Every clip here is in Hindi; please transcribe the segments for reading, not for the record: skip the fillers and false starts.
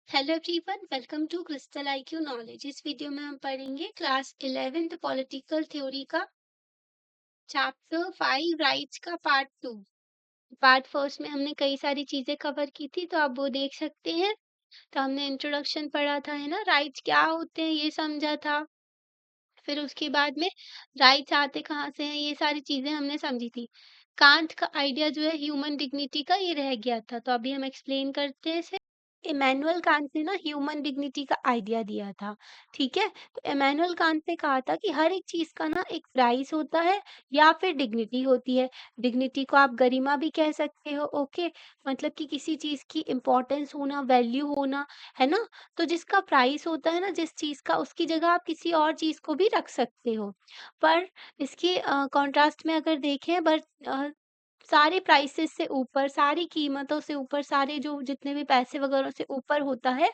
Hello everyone, welcome to Crystal IQ Knowledge. इस वीडियो में हम पढ़ेंगे क्लास 11th पॉलिटिकल थ्योरी का चैप्टर 5 राइट्स का पार्ट 2। पार्ट फर्स्ट में हमने कई सारी चीजें कवर की थी, तो आप वो देख सकते हैं। तो हमने इंट्रोडक्शन पढ़ा था, है ना, राइट्स क्या होते हैं ये समझा था। फिर उसके बाद में राइट्स आते कहाँ से हैं, ये सारी चीजें हमने समझी थी। कांट का आइडिया जो है ह्यूमन डिग्निटी का, ये रह गया था, तो अभी हम एक्सप्लेन करते हैं इसे। इमैनुअल कांट ने ना ह्यूमन डिग्निटी का आइडिया दिया था। ठीक है, तो इमैनुअल कांट ने कहा था कि हर एक चीज का ना एक प्राइस होता है या फिर डिग्निटी होती है। डिग्निटी को आप गरिमा भी कह सकते हो। ओके, मतलब कि किसी चीज की इम्पोर्टेंस होना, वैल्यू होना, है ना। तो जिसका प्राइस होता है ना जिस चीज का, उसकी जगह आप किसी और चीज को भी रख सकते हो। पर इसके कॉन्ट्रास्ट में अगर देखें, सारे प्राइसेस से ऊपर, सारी कीमतों से ऊपर, सारे जो जितने भी पैसे वगैरह से ऊपर होता है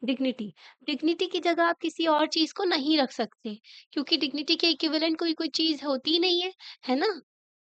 डिग्निटी। डिग्निटी की जगह आप किसी और चीज को नहीं रख सकते, क्योंकि डिग्निटी के इक्विवेलेंट कोई कोई चीज होती ही नहीं है ना।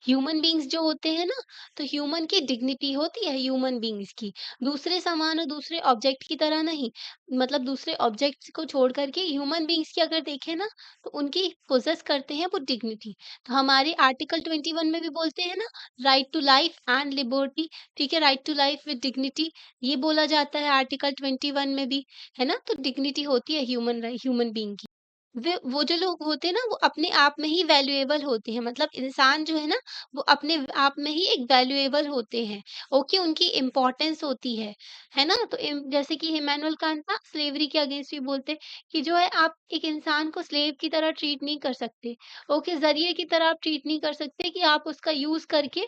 ह्यूमन बींग्स जो होते हैं ना, तो ह्यूमन की डिग्निटी होती है ह्यूमन बींग्स की, दूसरे सामान और दूसरे ऑब्जेक्ट की तरह नहीं। मतलब दूसरे ऑब्जेक्ट्स को छोड़ करके ह्यूमन बींग्स की अगर देखें ना, तो उनकी पोजेस करते हैं वो डिग्निटी। तो हमारे आर्टिकल 21 में भी बोलते हैं ना, right to life and liberty. ठीक है, right to life with dignity, ये बोला जाता है आर्टिकल 21 में भी, है ना। तो डिग्निटी होती है ह्यूमन बीइंग की। वे वो जो लोग होते हैं ना, वो अपने आप में ही वैल्यूएबल होते हैं। मतलब इंसान जो है ना, वो अपने आप में ही एक वैल्यूएबल होते हैं। ओके, उनकी इम्पोर्टेंस होती है ना। तो जैसे कि इमैनुअल कांट ना स्लेवरी के अगेंस्ट भी बोलते हैं कि जो है, आप एक इंसान को स्लेव की तरह ट्रीट नहीं कर सकते। ओके, जरिए की तरह आप ट्रीट नहीं कर सकते कि आप उसका यूज करके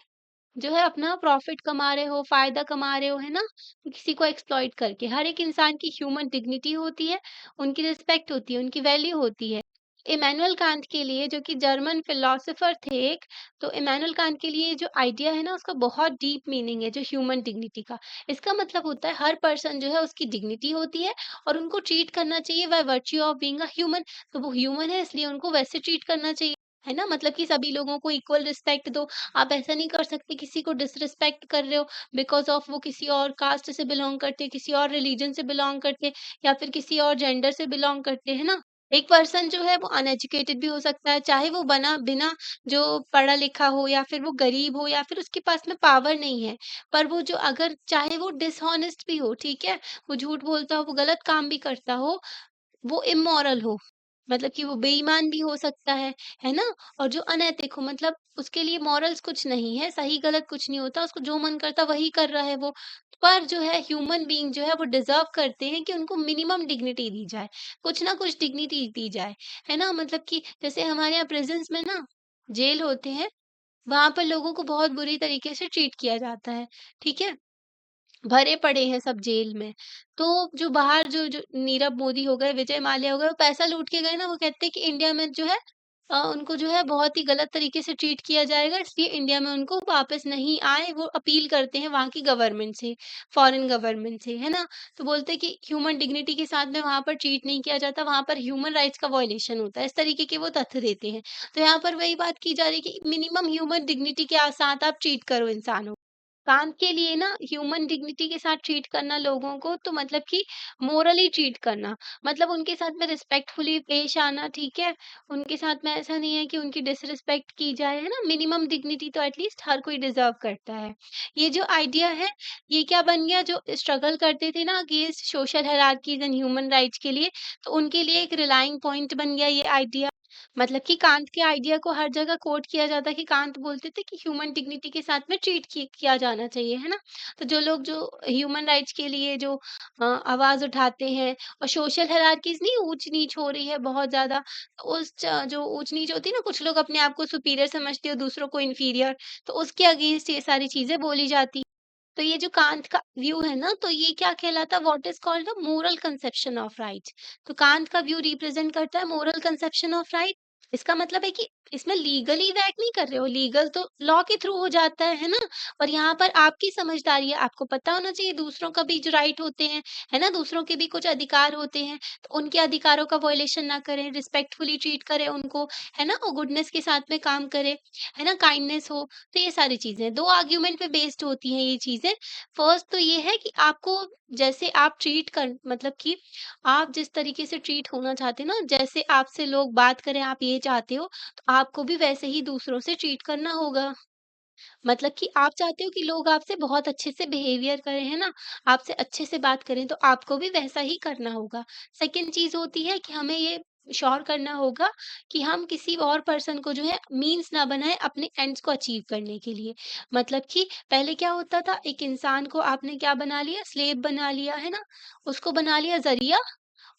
जो है अपना प्रॉफिट कमा रहे हो, फ़ायदा कमा रहे हो, है ना? किसी को एक्सप्लॉइट करके। हर एक इंसान की ह्यूमन डिग्निटी होती है, उनकी रिस्पेक्ट होती है, उनकी वैल्यू होती है। इमैनुअल कांट के लिए, जो कि जर्मन फिलोसोफर थे एक, तो इमैनुअल कांट के लिए जो आइडिया है ना, उसका बहुत डीप मीनिंग है, जो ह्यूमन डिग्निटी का। इसका मतलब होता है हर पर्सन जो है उसकी डिग्निटी होती है और उनको ट्रीट करना चाहिए by virtue of being a human. तो वो ह्यूमन है, इसलिए उनको वैसे ट्रीट करना चाहिए, है ना? मतलब कि सभी लोगों को इक्वल रिस्पेक्ट दो। आप ऐसा नहीं कर सकते किसी को डिसरिस्पेक्ट कर रहे हो बिकॉज़ ऑफ वो किसी और कास्ट से बिलॉन्ग करते, किसी और रिलीजन से बिलॉन्ग करते या फिर किसी और जेंडर से बिलॉन्ग करते, है ना? एक पर्सन जो है वो अनएजुकेटेड भी हो सकता है, चाहे वो बना बिना जो पढ़ा लिखा हो या फिर वो गरीब हो या फिर उसके पास में पावर नहीं है। पर वो जो अगर चाहे वो डिसहॉनेस्ट भी हो, ठीक है? वो झूठ बोलता हो, वो गलत काम भी करता हो, वो इमोरल हो, मतलब कि वो बेईमान भी हो सकता है ना? और जो अनैतिक हो, मतलब उसके लिए मॉरल्स कुछ नहीं है, सही-गलत कुछ नहीं होता, उसको जो मन करता वही कर रहा है वो। पर जो है ह्यूमन बीइंग जो है वो डिज़र्व करते हैं कि उनको मिनिमम डिग्निटी दी जाए, कुछ ना कुछ डिग्निटी दी जाए, है ना? मतलब कि जैसे हमारे यहाँ प्रिज़न्स में ना जेल होते हैं, वहाँ पर लोगों को बहुत बुरी तरीके से ट्रीट किया जाता है, ठीक है? भरे पड़े हैं सब जेल में। तो जो बाहर जो नीरव मोदी हो गए, विजय माल्या हो गए, वो पैसा लूट के गए ना, वो कहते हैं कि इंडिया में जो है उनको जो है बहुत ही गलत तरीके से ट्रीट किया जाएगा, इसलिए इंडिया में उनको वापस नहीं आए। वो अपील करते हैं वहाँ की गवर्नमेंट से, फॉरेन गवर्नमेंट से, है ना? तो बोलते हैं कि ह्यूमन डिग्निटी के साथ में वहाँ पर ट्रीट नहीं किया जाता, वहाँ पर ह्यूमन राइट्स का वायलेशन होता है। इस तरीके के वो तथ्य देते हैं। तो यहाँ पर वही बात की जा रही है कि मिनिमम ह्यूमन डिग्निटी के साथ आप ट्रीट करो इंसानों को। काम के लिए ना ह्यूमन डिग्निटी के साथ ट्रीट करना लोगों को, तो मतलब कि मोरली ट्रीट करना, मतलब उनके साथ में रिस्पेक्टफुली पेश आना, ठीक है? उनके साथ में ऐसा नहीं है कि उनकी डिसरिस्पेक्ट की जाए, है ना? मिनिमम डिग्निटी तो एटलीस्ट हर कोई डिज़र्व करता है। ये जो आइडिया है, ये क्या बन गया, जो स्ट्रगल करते थे ना against social hierarchies and human rights के लिए, तो उनके लिए एक रिलाइंग पॉइंट बन गया ये आइडिया। मतलब कि कांट के आइडिया को हर जगह कोट किया जाता है कि कांट बोलते थे कि ह्यूमन डिग्निटी के साथ में ट्रीट किया जाना चाहिए, है ना? तो जो लोग जो ह्यूमन राइट्स के लिए जो आवाज़ उठाते हैं, और सोशल हायरार्कीज़ नहीं ऊँच-नीच हो रही है बहुत ज़्यादा, तो जो ऊँच-नीच होती है ना, कुछ लोग अपने आप को सुपीरियर समझते हो, दूसरों को इन्फीरियर, तो उसके अगेंस्ट ये सारी चीज़ें बोली जाती। तो ये जो कांट का व्यू है ना, तो ये क्या कहलाता है, what is called the moral conception of rights. तो कांट का व्यू रिप्रेजेंट करता है मोरल कंसेप्शन ऑफ राइट। इसका मतलब है कि इसमें लीगली वैक नहीं कर रहे हो, लीगल तो लॉ के थ्रू हो जाता है ना? और यहाँ पर आपकी समझदारी है, आपको पता होना चाहिए दूसरों का भी जो राइट होते हैं, है ना? दूसरों के भी कुछ अधिकार होते हैं, तो उनके अधिकारों का वायलेशन ना करें, रिस्पेक्टफुली ट्रीट करें उनको, है ना? और गुडनेस के साथ में काम करें, है ना? काइंडनेस हो, तो ये सारी चीज़ें 2 आर्गुमेंट पे बेस्ड होती हैं ये चीज़ें। फर्स्ट तो ये है कि आपको जैसे आप ट्रीट कर मतलब कि आप जिस तरीके से ट्रीट होना चाहते हो ना, जैसे आपसे लोग बात करें आप ये चाहते हो, तो आपको भी वैसे ही दूसरों से ट्रीट करना होगा। मतलब कि आप चाहते हो कि लोग आपसे बहुत अच्छे से बिहेवियर करें, है ना? आपसे अच्छे से बात करें, तो आपको भी वैसा ही करना होगा। सेकंड चीज़ होती है कि हमें ये श्योर करना होगा कि हम किसी और पर्सन को जो है मीन्स ना बनाएँ अपने एंड्स को अचीव करने के लिए। मतलब कि पहले क्या होता था, एक इंसान को आपने क्या बना लिया, स्लेव बना लिया, है ना? उसको बना लिया ज़रिया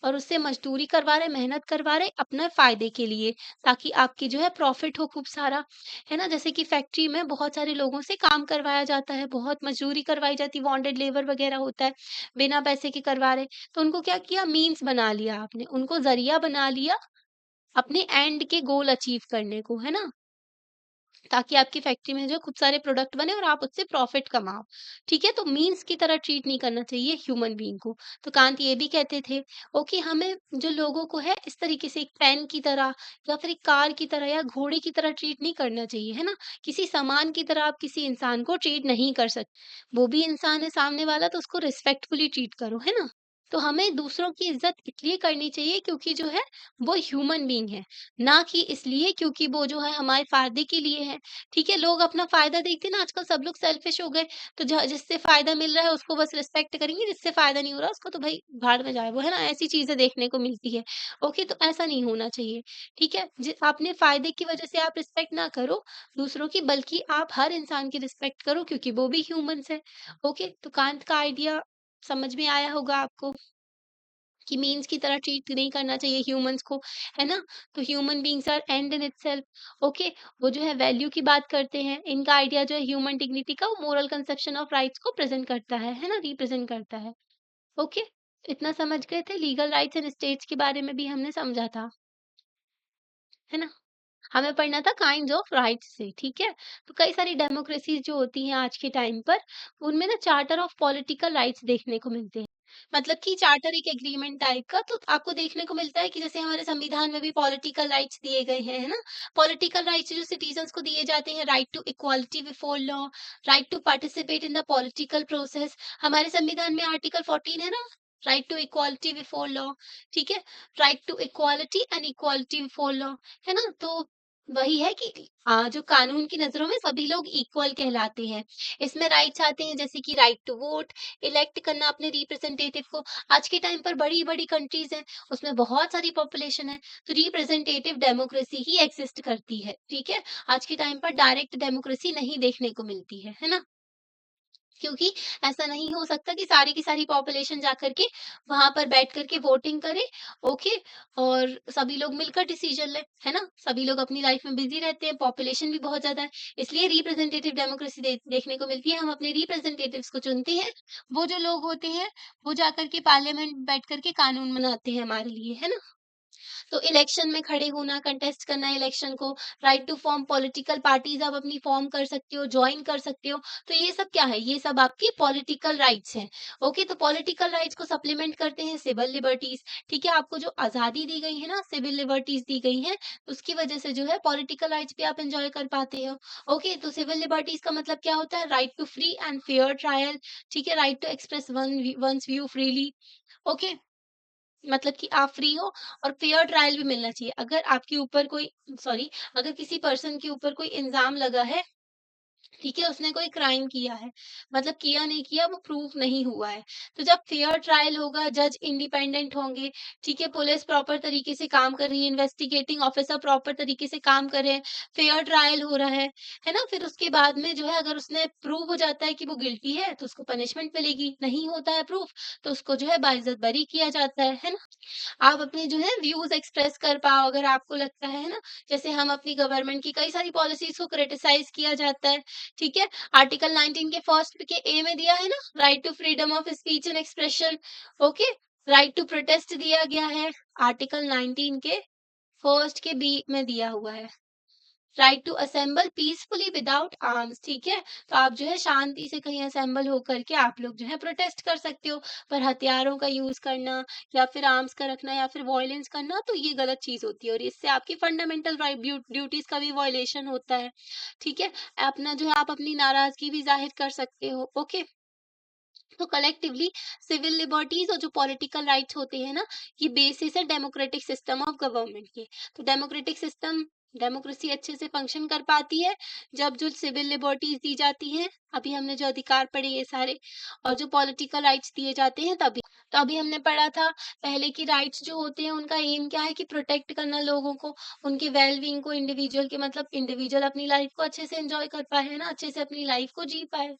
और उससे मज़दूरी करवा रहे, मेहनत करवा रहे अपने फ़ायदे के लिए, ताकि आपकी जो है प्रॉफ़िट हो खूब सारा, है ना? जैसे कि फैक्ट्री में बहुत सारे लोगों से काम करवाया जाता है, बहुत मज़दूरी करवाई जाती है, बॉन्डेड लेबर वग़ैरह होता है, बिना पैसे के करवा रहे। तो उनको क्या किया, मीन्स बना लिया आपने, उनको ज़रिया बना लिया अपने एंड के गोल अचीव करने को, है ना? ताकि आपकी फैक्ट्री में जो खूब सारे प्रोडक्ट बने और आप उससे प्रॉफिट कमाओ। ठीक है? तो मीन्स की तरह ट्रीट नहीं करना चाहिए ह्यूमन बीइंग को। तो कांत ये भी कहते थे ओके हमें जो लोगों को है इस तरीके से एक पेन की तरह या फिर एक कार की तरह या घोड़े की तरह ट्रीट नहीं करना चाहिए, है ना? किसी सामान की तरह आप किसी इंसान को ट्रीट नहीं कर सकते। वो भी इंसान है सामने वाला तो उसको रिस्पेक्टफुली ट्रीट करो, है ना? तो हमें दूसरों की इज़्ज़त इसलिए करनी चाहिए क्योंकि जो है वो ह्यूमन बीइंग है, ना कि इसलिए क्योंकि वो जो है हमारे फ़ायदे के लिए है। ठीक है, लोग अपना फ़ायदा देखते हैं ना आजकल सब लोग सेल्फ़िश हो गए, तो ज जिससे फ़ायदा मिल रहा है उसको बस रिस्पेक्ट करेंगे, जिससे फ़ायदा नहीं हो रहा उसको तो भई भाड़ में जाए वो, है ना? ऐसी चीज़ें देखने को मिलती है। ओके, तो ऐसा नहीं होना चाहिए, ठीक है? अपने फ़ायदे की वज़ह से आप रिस्पेक्ट ना करो दूसरों की, बल्कि आप हर इंसान की रिस्पेक्ट करो क्योंकि वो भी ह्यूमन्स हैं। ओके, तो कांत का आइडिया समझ में आया होगा आपको। कि मीन्स की तरह ट्रीट नहीं करना चाहिए ह्यूमंस को, है ना? तो human beings are end in itself okay. वो जो है वैल्यू की बात करते हैं। इनका आइडिया जो है ह्यूमन डिग्निटी का वो मोरल कंसेप्शन ऑफ राइट्स को प्रेज़ेंट करता है ना? रिप्रेज़ेंट करता है। ओके, इतना समझ गए थे लीगल राइट्स एंड स्टेट्स के बारे में भी हमने समझा था, है ना? हमें पढ़ना था काइंड्स ऑफ राइट्स से, ठीक है? तो कई सारी डेमोक्रेसीज़ जो होती हैं आज के टाइम पर, उनमें ना चार्टर ऑफ पॉलिटिकल राइट्स देखने को मिलते हैं। मतलब कि चार्टर एक एग्रीमेंट टाइप का तो आपको देखने को मिलता है कि जैसे हमारे संविधान में भी पॉलिटिकल राइट्स दिए गए हैं, है ना? पॉलिटिकल राइट्स जो सिटीज़न्स को दिए जाते हैं, right to equality before law, right to participate in the political process. हमारे संविधान में आर्टिकल 14 है ना? Right to equality before law, ठीक है? Right to equality and equality before law, है ना? तो वही है कि जो कानून की नज़रों में सभी लोग इक्वल कहलाते हैं। इसमें राइट्स आते हैं जैसे कि राइट टू वोट, इलेक्ट करना अपने रिप्रेजेंटेटिव को। आज के टाइम पर बड़ी-बड़ी कंट्रीज़ हैं, उसमें बहुत सारी पॉपुलेशन है, तो रिप्रेजेंटेटिव डेमोक्रेसी ही एक्सिस्ट करती है, ठीक है? आज के टाइम पर डायरेक्ट डेमोक्रेसी नहीं देखने को मिलती है ना? क्योंकि ऐसा नहीं हो सकता कि सारी की सारी पॉपुलेशन जाकर के वहाँ पर बैठ कर के वोटिंग करे, ओके? और सभी लोग मिलकर डिसीजन लें, है ना? सभी लोग अपनी लाइफ में बिज़ी रहते हैं, पॉपुलेशन भी बहुत ज़्यादा है, इसलिए रिप्रेजेंटेटिव डेमोक्रेसी देखने को मिलती है। हम अपने रिप्रेजेंटेटिव्स को चुनते हैं, वो जो लोग होते हैं, वो जाकर के पार्लियामेंट बैठ कर के कानून बनाते हैं हमारे लिए, है ना? तो इलेक्शन में खड़े होना, कंटेस्ट करना इलेक्शन को, right to form political parties आप अपनी फॉर्म कर सकते हो, जॉइन कर सकते हो। तो ये सब क्या है? ये सब आपकी पॉलिटिकल राइट्स हैं। ओके, तो पॉलिटिकल राइट्स को सप्लीमेंट करते हैं सिविल लिबर्टीज़, ठीक है? आपको जो आज़ादी दी गई है ना, सिविल लिबर्टीज़ दी गई हैं, उसकी वजह से जो है पॉलिटिकल राइट्स भी आप एन्जॉय कर पाते हो। ओके, तो सिविल लिबर्टीज़ का मतलब क्या होता है? Right to free and fair trial, ठीक है? Right to express one's view freely, okay? मतलब कि आप फ्री हो और फेयर ट्रायल भी मिलना चाहिए। अगर आपके ऊपर कोई सॉरी अगर किसी पर्सन के ऊपर कोई इल्ज़ाम लगा है, ठीक है, उसने कोई क्राइम किया है, मतलब किया नहीं किया वो प्रूफ नहीं हुआ है। तो जब फेयर ट्रायल होगा, जज इंडिपेंडेंट होंगे, ठीक है, पुलिस प्रॉपर तरीके से काम कर रही है, इन्वेस्टिगेटिंग ऑफिसर प्रॉपर तरीके से काम कर रहे हैं, फेयर ट्रायल हो रहा है ना? फिर उसके बाद में जो है अगर उसने प्रूव हो जाता है कि वो गिल्टी है, तो उसको पनिशमेंट मिलेगी, नहीं होता है प्रूफ, तो उसको जो है बाइज्जत बरी किया जाता है ना? आप अपने जो है व्यूज़ एक्सप्रेस कर पाओ अगर आपको लगता है ना? जैसे हम अपनी गवर्नमेंट की कई सारी पॉलिसीज़ को क्रिटिसाइज़ किया जाता है, ठीक है? आर्टिकल 19 के फर्स्ट के ए में दिया है ना, right to freedom of speech and expression, okay? Right to protest दिया गया है, आर्टिकल 19 के फर्स्ट के बी में दिया हुआ है, right to assemble peacefully without arms, ठीक है। तो आप जो है शांति से कहीं असेंबल होकर के आप लोग जो है प्रोटेस्ट कर सकते हो, पर हथियारों का यूज करना या फिर आर्म्स का रखना या फिर वॉयलेंस करना, तो ये गलत चीज होती है और इससे आपकी फंडामेंटल राइट ड्यूटीज का भी वॉयलेशन होता है, ठीक है। अपना जो है आप अपनी नाराजगी भी जाहिर कर सकते हो, ओके। तो कलेक्टिवली सिविल लिबर्टीज और जो पॉलिटिकल राइट्स होते हैं ना, ये बेसिस है डेमोक्रेटिक सिस्टम ऑफ गवर्नमेंट के। तो डेमोक्रेटिक सिस्टम, डेमोक्रेसी अच्छे से फंक्शन कर पाती है जब जो सिविल लिबर्टीज दी जाती हैं, अभी हमने जो अधिकार पढ़े ये सारे, और जो पॉलिटिकल राइट्स दिए जाते हैं तभी। तो अभी हमने पढ़ा था पहले की राइट्स जो होते हैं उनका एम क्या है कि प्रोटेक्ट करना लोगों को, उनके वेलबींग को, इंडिविजुअल के, मतलब इंडिविजुअल अपनी लाइफ को अच्छे से एंजॉय कर पाए, है ना, अच्छे से अपनी लाइफ को जी पाए।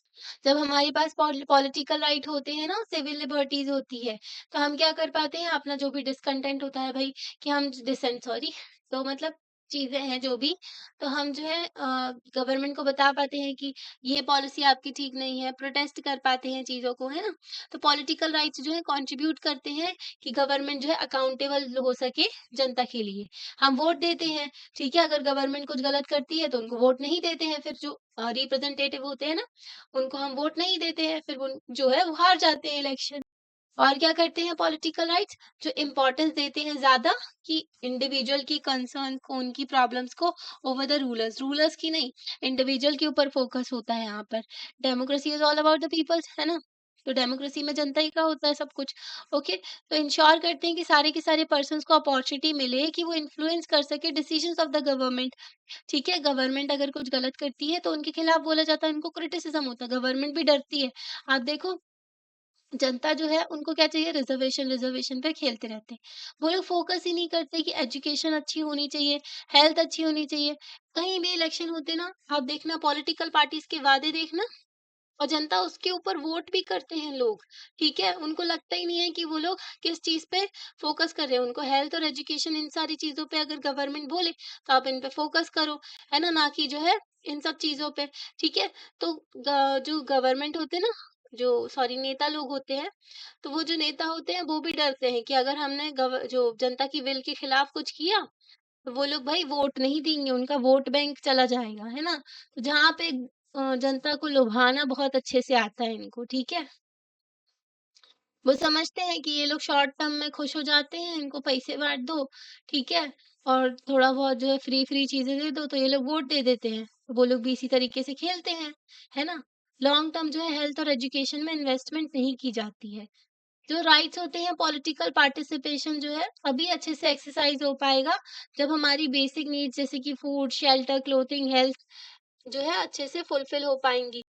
जब हमारे पास पॉलिटिकल राइट होते हैं ना, सिविल लिबर्टीज होती है, तो हम क्या कर पाते हैं, अपना जो भी डिसकंटेंट होता है भाई, कि हम डिसेंट, सॉरी, तो मतलब चीजें हैं जो भी, तो हम जो है गवर्नमेंट को बता पाते हैं कि ये पॉलिसी आपकी ठीक नहीं है, प्रोटेस्ट कर पाते हैं चीजों को, है ना। तो पॉलिटिकल राइट्स जो है कंट्रीब्यूट करते हैं कि गवर्नमेंट जो है अकाउंटेबल हो सके जनता के लिए। हम वोट देते हैं, ठीक है, अगर गवर्नमेंट कुछ गलत करती है तो उनको वोट नहीं देते हैं, फिर जो रिप्रेजेंटेटिव होते हैं ना, उनको हम वोट नहीं देते हैं, फिर वो जो है वो हार जाते हैं इलेक्शन। और क्या करते हैं पॉलिटिकल राइट्स, जो इम्पोर्टेंस देते हैं ज्यादा, कि इंडिविजुअल की कंसर्न को, उनकी प्रॉब्लम्स को, ओवर द रूलर्स, रूलर्स की नहीं, इंडिविजुअल के ऊपर फोकस होता है यहाँ पर। Democracy is all about the peoples, है ना। तो डेमोक्रेसी में जनता ही का होता है सब कुछ, ओके। तो इंश्योर करते हैं कि सारे के सारे पर्सन्स को अपॉर्चुनिटी मिले कि वो इन्फ्लुएंस कर सके डिसीजंस ऑफ द गवर्नमेंट, ठीक है। गवर्नमेंट अगर कुछ गलत करती है तो उनके खिलाफ बोला जाता है, उनको क्रिटिसिज्म होता है, गवर्नमेंट भी डरती है। आप देखो जनता जो है उनको क्या चाहिए, रिजर्वेशन, रिजर्वेशन पे खेलते रहते हैं। वो लोग फोकस ही नहीं करते कि एजुकेशन अच्छी होनी चाहिए, हेल्थ अच्छी होनी चाहिए। कहीं भी इलेक्शन होते ना, आप देखना पॉलिटिकल पार्टीज के वादे देखना, और जनता उसके ऊपर वोट भी करते हैं लोग, ठीक है। उनको लगता ही नहीं है कि वो लोग किस चीज पे फोकस कर रहे हैं। उनको हेल्थ और एजुकेशन, इन सारी चीजों पे अगर गवर्नमेंट बोले तो आप इन पे फोकस करो, है ना कि जो है इन सब चीजों पे, ठीक है। तो जो गवर्नमेंट होते हैं ना, जो सॉरी नेता लोग होते हैं, तो वो जो नेता होते हैं वो भी डरते हैं कि अगर हमने जो जनता की विल के खिलाफ कुछ किया, तो वो लोग भाई वोट नहीं देंगे, उनका वोट बैंक चला जाएगा, है ना। तो जहाँ पे जनता को लुभाना बहुत अच्छे से आता है इनको, ठीक है। वो समझते हैं कि ये लोग शॉर्ट टर्म में खुश हो जाते हैं, इनको पैसे बाँट दो, ठीक है, और थोड़ा बहुत जो है फ्री चीज़ें दे दो, तो ये लोग वोट दे देते हैं। तो वो लोग भी इसी तरीके से खेलते हैं, है ना। लॉन्ग टर्म जो है हेल्थ और एजुकेशन में इन्वेस्टमेंट नहीं की जाती है। जो राइट्स होते हैं, पॉलिटिकल पार्टिसिपेशन जो है अभी अच्छे से एक्सरसाइज हो पाएगा जब हमारी बेसिक नीड्स जैसे कि फूड, शेल्टर, क्लोथिंग, हेल्थ जो है अच्छे से फुलफिल हो पाएंगी।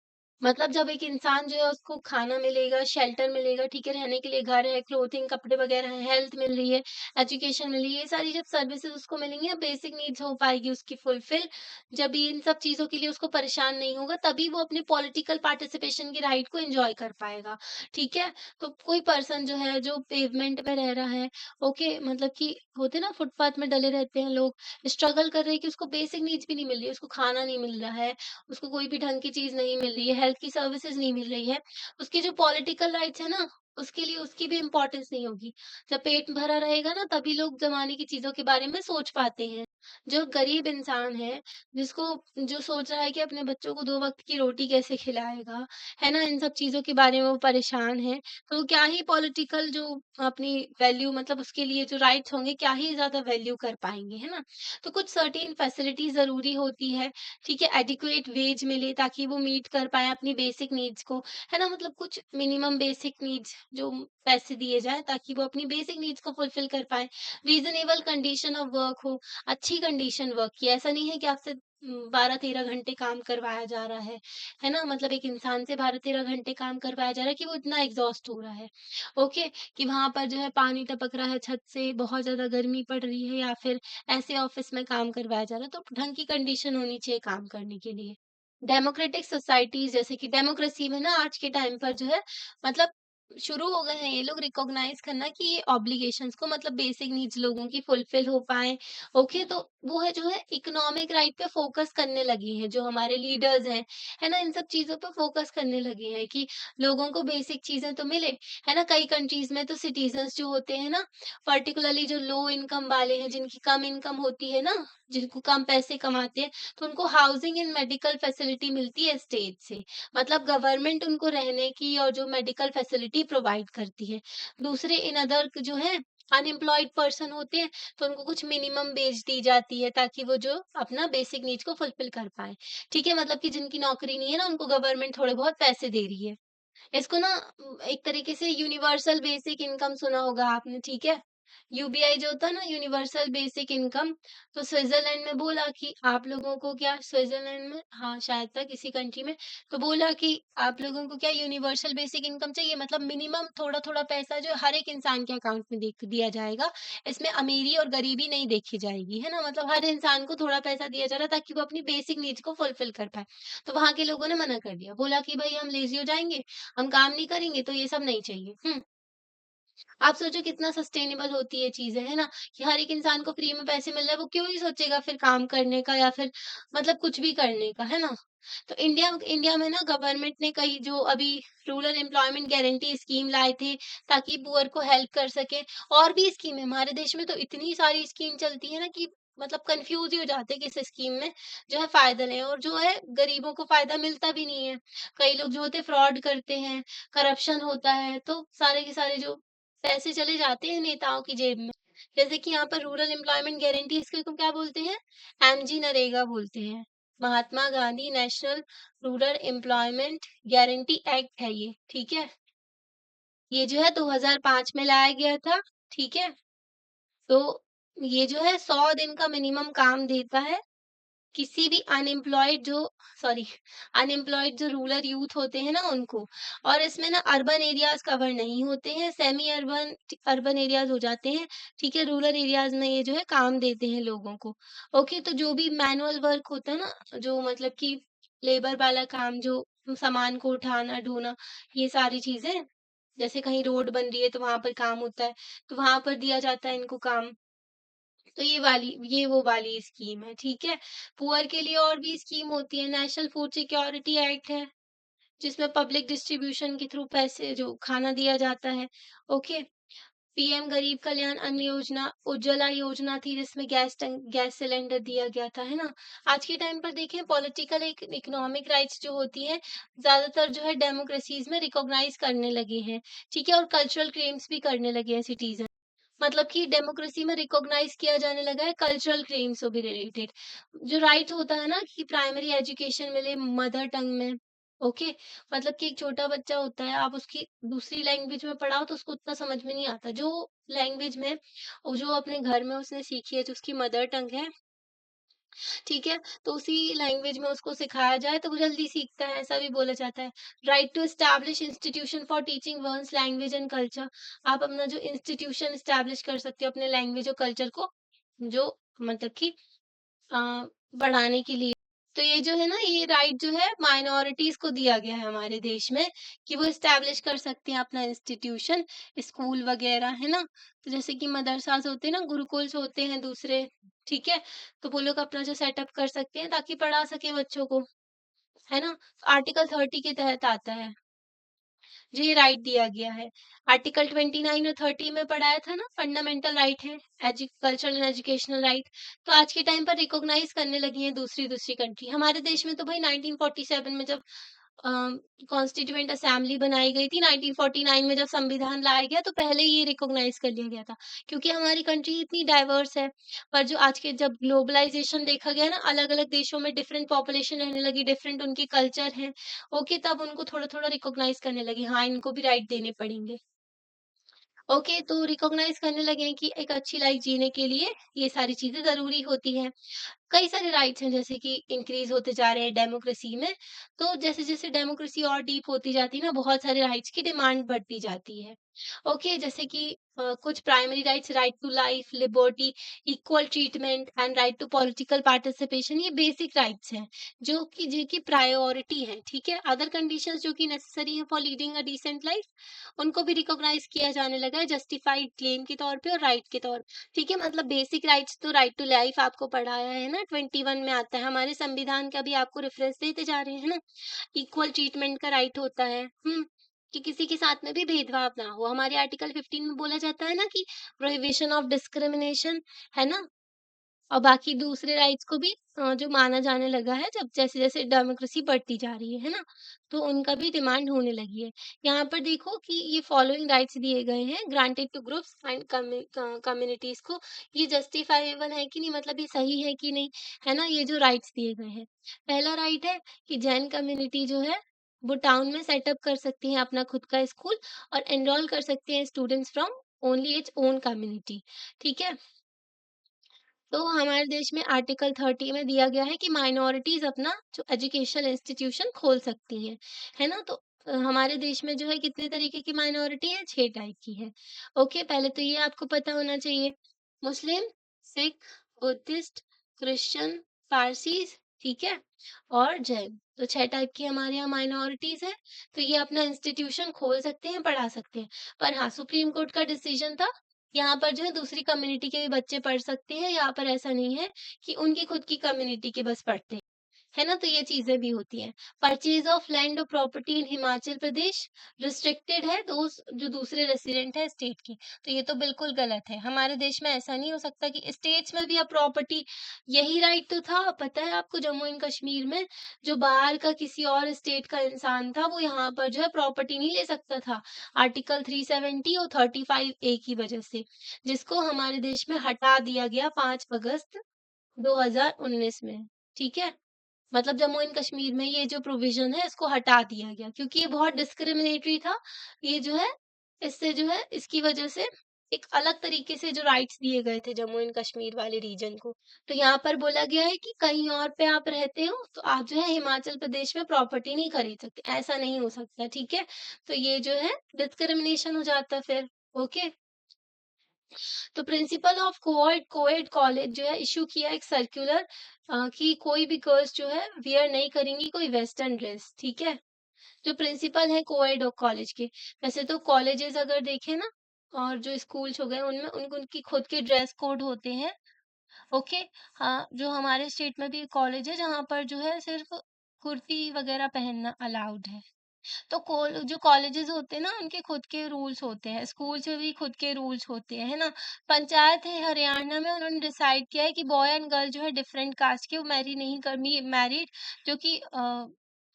मतलब जब एक इंसान जो है उसको खाना मिलेगा, शेल्टर मिलेगा, ठीक है, रहने के लिए घर है, क्लोथिंग, कपड़े वगैरह हैं, हेल्थ मिल रही है, एजुकेशन मिल रही है, ये सारी जब सर्विसेज उसको मिलेंगी, बेसिक नीड्स हो पाएगी उसकी फुलफिल। जब ये इन सब चीजों के लिए उसको परेशान नहीं होगा, तभी वो अपने पॉलिटिकल पार्टिसिपेशन की राइट को एंजॉय कर पाएगा, ठीक है। तो कोई पर्सन जो है जो पेवमेंट में रह रहा है, ओके, मतलब कि होते ना फुटपाथ में डले रहते हैं लोग, स्ट्रगल कर रहे हैं कि उसको बेसिक नीड्स भी नहीं मिल रही है, उसको खाना नहीं मिल रहा है, उसको कोई भी ढंग की चीज़ नहीं मिल रही है, हेल्थ की सर्विसेज़ नहीं मिल रही है, उसकी जो पॉलिटिकल राइट्स है ना, उसके लिए उसकी भी इम्पोर्टेंस नहीं होगी। जब पेट भरा रहेगा ना, तभी लोग ज़माने की चीज़ों के बारे में सोच पाते हैं। जो गरीब इंसान है, जिसको जो सोच रहा है कि अपने बच्चों को 2 वक़्त की रोटी कैसे खिलाएगा, है ना? इन सब चीज़ों के बारे में वो परेशान है, तो क्या ही पॉलिटिकल जो अपनी वैल्यू, मतलब उसके लिए जो राइट्स होंगे, क्या ही ज़्यादा वैल्यू कर पाएँगे, है ना? तो कुछ सर्टेन फैसिलिटी ज़रूरी होती है, ठीक है, एडिक्वेट वेज मिले ताकि वो मीट कर पाएँ अपनी बेसिक नीड्स को, है ना? मतलब कुछ मिनिमम बेसिक नीड्स जो पैसे दिए जाएँ ताकि वो अपनी बेसिक नीड्स को फुलफिल कर पाएँ। रीज़नेबल कंडीशन ऑफ वर्क हो, अच्छी कंडीशन वर्क की, ऐसा नहीं है कि आपसे 12-13 घंटे काम करवाया जा रहा है ना? मतलब एक इंसान से 12-13 घंटे काम करवाया जा रहा है कि वो इतना एग्ज़ॉस्ट हो रहा है, ओके? कि वहाँ पर जो है पानी टपक रहा है छत से, बहुत ज़्यादा गर्मी पड़ रही है, या फिर ऐसे ऑफिस में काम करवाया जा रहा है, तो ढंग की कंडीशन होनी चाहिए काम करने के लिए। डेमोक्रेटिक सोसाइटीज़ जैसे कि डेमोक्रेसी में ना आज के टाइम पर जो है, मतलब शुरू हो गए हैं ये लोग रिकॉग्नाइज करना कि ये ऑब्लिगेशंस को मतलब बेसिक नीड्स लोगों की फुलफिल हो पाए। ओके, तो वो है जो है इकोनॉमिक राइट पे फोकस करने लगे हैं, जो हमारे लीडर्स हैं, है ना, इन सब चीजों पे फोकस करने लगे हैं कि लोगों को बेसिक चीजें तो मिले, है ना। कई कंट्रीज में तो सिटीजन्स जो होते हैं ना, पर्टिकुलरली जो लो इनकम वाले हैं, जिनकी कम इनकम होती है ना, जिनको कम पैसे कमाते हैं, तो उनको हाउसिंग एंड मेडिकल फैसिलिटी मिलती है स्टेट से। मतलब गवर्नमेंट उनको रहने की और जो मेडिकल फैसिलिटी प्रोवाइड करती है। दूसरे इन अदर जो है अनएम्प्लॉयड पर्सन होते हैं, तो उनको कुछ मिनिमम वेज दी जाती है ताकि वो जो अपना बेसिक नीड्स को फुलफिल कर पाए। ठीक है, मतलब कि जिनकी नौकरी नहीं है ना, उनको गवर्नमेंट थोड़े बहुत पैसे दे रही है। इसको ना एक तरीके से यूनिवर्सल बेसिक इनकम सुना होगा आपने, ठीक है? यूबीआई जो होता है ना, यूनिवर्सल बेसिक इनकम, तो स्विट्ज़रलैंड में बोला कि आप लोगों को क्या, स्विट्ज़रलैंड में, हाँ, शायद था किसी कंट्री में, तो बोला कि आप लोगों को क्या यूनिवर्सल बेसिक इनकम चाहिए, मतलब मिनिमम थोड़ा-थोड़ा पैसा जो हर एक इंसान के अकाउंट में देख दिया जाएगा। इसमें अमीरी और गरीबी नहीं देखी जाएगी, है ना? मतलब हर इंसान को थोड़ा पैसा दिया जा रहा है ताकि वो अपनी बेसिक नीड्स को फुलफिल कर पाए। तो वहाँ के लोगों ने मना कर दिया, बोला कि भई हम लेज़ी हो जाएँगे, हम काम नहीं करेंगे तो ये सब नहीं चाहिए। आप सोचो कितना सस्टेनेबल होती है चीज़ें, है ना? कि हर एक इंसान को फ्री में पैसे मिल रहा है, वो क्यों ही सोचेगा फिर काम करने का या फिर मतलब कुछ भी करने का, है ना? तो इंडिया इंडिया में ना गवर्नमेंट ने कई जो अभी रूरल एम्प्लॉयमेंट गारंटी स्कीम लाए थे ताकि पुअर को हेल्प कर सके। और भी स्कीम है हमारे देश में, तो इतनी सारी स्कीम चलती है ना कि मतलब कंफ्यूज ही हो जाते हैं कि इस स्कीम में जो है फायदा नहीं है और जो है गरीबों को फायदा मिलता भी नहीं है। कई लोग जो होते हैं फ्रॉड करते हैं, करप्शन होता है, तो सारे के सारे जो पैसे चले जाते हैं नेताओं की जेब में। जैसे कि यहाँ पर रूरल एम्प्लॉयमेंट गारंटी इसको क्या बोलते हैं? एमजी नरेगा बोलते हैं। Mahatma Gandhi National Rural Employment Guarantee Act है ये, ठीक है? ये जो है 2005 में लाया गया था, ठीक है? तो ये जो है 100 दिन का मिनिमम काम देता है किसी भी अनएम्प्लॉयड जो रूरल यूथ होते हैं ना उनको। और इसमें ना अर्बन एरियाज कवर नहीं होते हैं, सेमी अर्बन अर्बन एरियाज हो जाते हैं। ठीक है, रूरल एरियाज में ये जो है काम देते हैं लोगों को। ओके, तो जो भी मैनुअल वर्क होता है ना, जो मतलब कि लेबर वाला काम, जो सामान को उठाना ढोना, ये सारी चीजें, जैसे कहीं रोड बन रही है तो वहां पर काम होता है, तो वहां पर दिया जाता है इनको काम। तो ये वो वाली स्कीम है, ठीक है? पुअर के लिए और भी स्कीम होती है, नेशनल फूड सिक्योरिटी एक्ट है, जिसमें पब्लिक डिस्ट्रीब्यूशन के थ्रू पैसे जो खाना दिया जाता है, ओके? पीएम गरीब कल्याण अन्न योजना, उज्ज्वला योजना थी जिसमें गैस सिलेंडर दिया गया था, है ना? आज के टाइम पर देखें पॉलिटिकल एक इकोनॉमिक राइट्स जो होती हैं, ज़्यादातर जो है डेमोक्रेसीज़ में रिकॉग्नाइज़ करने लगे हैं, ठीक है? और कल्चरल क्लेम्स भी करने लगे हैं सिटीज़न। मतलब कि डेमोक्रेसी में रिकॉग्नाइज किया जाने लगा है कल्चरल क्लेम्स से भी रिलेटेड। जो राइट होता है ना कि प्राइमरी एजुकेशन मिले मदर टंग में, ओके? मतलब कि एक छोटा बच्चा होता है, आप उसकी दूसरी लैंग्वेज में पढ़ाओ तो उसको उतना समझ में नहीं आता। जो लैंग्वेज में वो जो अपने घर में उसने सीखी है, जो उसकी मदर टंग है, ठीक है? तो उसी लैंग्वेज में उसको सिखाया जाए तो वो जल्दी सीखता है, ऐसा भी बोला जाता है। Right to establish institution for teaching one's language and culture. आप अपना जो इंस्टीट्यूशन एस्टैब्लिश कर सकते हो अपने लैंग्वेज और कल्चर को जो मतलब कि अ, बढ़ाने के लिए। तो ये जो है ना, ये राइट जो है माइनॉरिटीज़ को दिया गया है हमारे देश में कि वो एस्टैब्लिश कर सकते हैं अपना इंस्टीट्यूशन, स्कूल वगैरह, है ना? तो जैसे कि मदरसास होते हैं ना, गुरुकुल्स होते हैं दूसरे, ठीक है? तो वो लोग अपना जो सेटअप कर सकते हैं ताकि पढ़ा सकें बच्चों को, है ना? आर्टिकल 30 के तहत आता है। जो ये राइट दिया गया है। आर्टिकल 29 और 30 में पढ़ाया था ना, फंडामेंटल राइट है, कल्चरल एंड एजुकेशनल राइट। तो आज के टाइम पर रिकॉग्नाइज करने लगी हैं दूसरी-दूसरी कंट्री। हमारे देश में तो भई 1947 में जब अ, कॉन्स्टिट्यूएंट असेंबली बनाई गई थी, 1949 में जब संविधान लाया गया तो पहले ही ये रिकॉग्नाइज कर लिया गया था। क्योंकि हमारी कंट्री इतनी डाइवर्स है, पर जो आज के जब ग्लोबलाइजेशन देखा गया ना, अलग-अलग देशों में डिफरेंट पॉपुलेशन रहने लगी, डिफरेंट उनके कल्चर हैं, ओके, तब उनको थोड़ा-थोड़ा रिकॉग्नाइज़ करने लगी, हाँ, इनको भी राइट देने पड़ेंगे। ओके, तो रिकॉग्नाइज़ करने लगे हैं कि एक अच्छी लाइफ़ जीने के लिए ये सारी चीज़ें ज़रूरी होती हैं। कई सारे राइट्स हैं जैसे कि इंक्रीज होते जा रहे हैं डेमोक्रेसी में। तो जैसे-जैसे डेमोक्रेसी और डीप होती जाती है ना, बहुत सारे राइट्स की डिमांड बढ़ती जाती है। ओके, जैसे कि कुछ primary rights, right to life, liberty, equal treatment and right to political participation, ये बेसिक राइट्स हैं जो कि जिनकी प्रायोरिटी है, ठीक है। अदर कंडीशंस जो कि नेसेसरी है for leading a decent life, उनको भी रिकॉग्नाइज किया जाने लगा है जस्टिफाइड क्लेम के तौर पे और राइट के तौर पे, ठीक है। मतलब बेसिक राइट्स तो राइट टू लाइफ आपको पढ़ाया है ना, 21 में आता है, हमारे संविधान का भी आपको रेफरेंस देते जा रहे हैं ना। इक्वल ट्रीटमेंट का राइट होता है, कि किसी के साथ में भी भेदभाव ना हो। हमारे आर्टिकल 15 में बोला जाता है ना कि प्रोहिबिशन ऑफ डिस्क्रिमिनेशन, है ना। और बाकी दूसरे राइट्स को भी जो माना जाने लगा है, जब जैसे-जैसे डेमोक्रेसी बढ़ती जा रही है ना, तो उनका भी डिमांड होने लगी है। यहाँ पर देखो कि ये फॉलोइंग राइट्स दिए गए हैं granted two groups and communities को, ये जस्टिफाएबल है कि नहीं, मतलब ये सही है कि नहीं, है ना? ये जो राइट्स दिए गए हैं। पहला राइट है कि जैन कम्युनिटी जो है, वो टाउन में सेटअप कर सकती है अपना खुद का स्कूल और एनरोल कर सकते हैं students from only its own community, ठीक है? तो हमारे देश में आर्टिकल 30 में दिया गया है कि माइनॉरिटीज अपना जो एजुकेशन इंस्टीट्यूशन खोल सकती हैं, है ना? तो हमारे देश में जो है कितने तरीके की माइनॉरिटी है, 6 टाइप की है। ओके, पहले तो ये आपको पता होना चाहिए। मुस्लिम, सिख, बुद्धिस्ट, क्रिश्चियन, पारसीज, ठीक है? और जैन। तो 6 टाइप की हमारे यहाँ माइनॉरिटीज है। तो ये अपना इंस्टीट्यूशन खोल सकते हैं, पढ़ा सकते हैं। पर हाँ, सुप्रीम कोर्ट का डिसीजन था, यहाँ पर जो है दूसरी कम्युनिटी के भी बच्चे पढ़ सकते हैं, यहाँ पर ऐसा नहीं है कि उनकी खुद की कम्युनिटी के बस पढ़ते हैं, है ना? तो ये चीज़ें भी होती हैं। परचेज़ ऑफ लैंड और property in Himachal Pradesh restricted है दोज़ जो दूसरे रेज़िडेंट हैं स्टेट के, तो ये तो बिल्कुल गलत है। हमारे देश में ऐसा नहीं हो सकता कि स्टेट्स में भी अब प्रॉपर्टी, यही राइट तो था, पता है आपको, जम्मू एंड कश्मीर में जो बाहर का किसी और स्टेट का इंसान था, वो यहाँ पर जो है प्रॉपर्टी नहीं ले सकता था। आर्टिकल 370 और 35 ए की वजह से, जिसको हमारे देश में हटा दिया गया 5 अगस्त 2019 में, ठीक है? मतलब जम्मू एंड कश्मीर में ये जो प्रोविज़न है इसको हटा दिया गया क्योंकि ये बहुत डिस्क्रिमिनेटरी था। ये जो है, इससे जो है, इसकी वजह से एक अलग तरीके से जो राइट्स दिए गए थे जम्मू एंड कश्मीर वाले रीजन को। तो यहाँ पर बोला गया है कि कहीं और पे आप रहते हो तो आप जो है हिमाचल प्रदेश में प्रॉपर्टी नहीं खरीद सकते, ऐसा नहीं हो सकता, ठीक है? तो ये जो है डिस्क्रिमिनेशन हो जाता है फिर, ओके? तो principle of coed coed college जो है इश्यू किया एक सर्कुलर, कि कोई भी गर्ल्स जो है वियर नहीं करेंगी कोई वेस्टर्न ड्रेस, ठीक है? जो प्रिंसिपल है कोएड कॉलेज के। वैसे तो कॉलेजेस अगर देखें ना, और जो स्कूल्स हो गए उनमें उनकी खुद के ड्रेस कोड होते हैं, ओके। हाँ, जो हमारे स्टेट में भी कॉलेज है जहाँ पर जो है सिर्फ कुर्ती वगैरह पहनना अलाउड है। तो जो कॉलेजेस होते हैं ना, उनके खुद के रूल्स होते हैं, स्कूल से भी खुद के रूल्स होते हैं, है ना? पंचायत है हरियाणा में, उन्होंने डिसाइड किया है कि बॉय एंड गर्ल जो है डिफरेंट कास्ट के, वो मैरी नहीं कर मी मैरिड, जो कि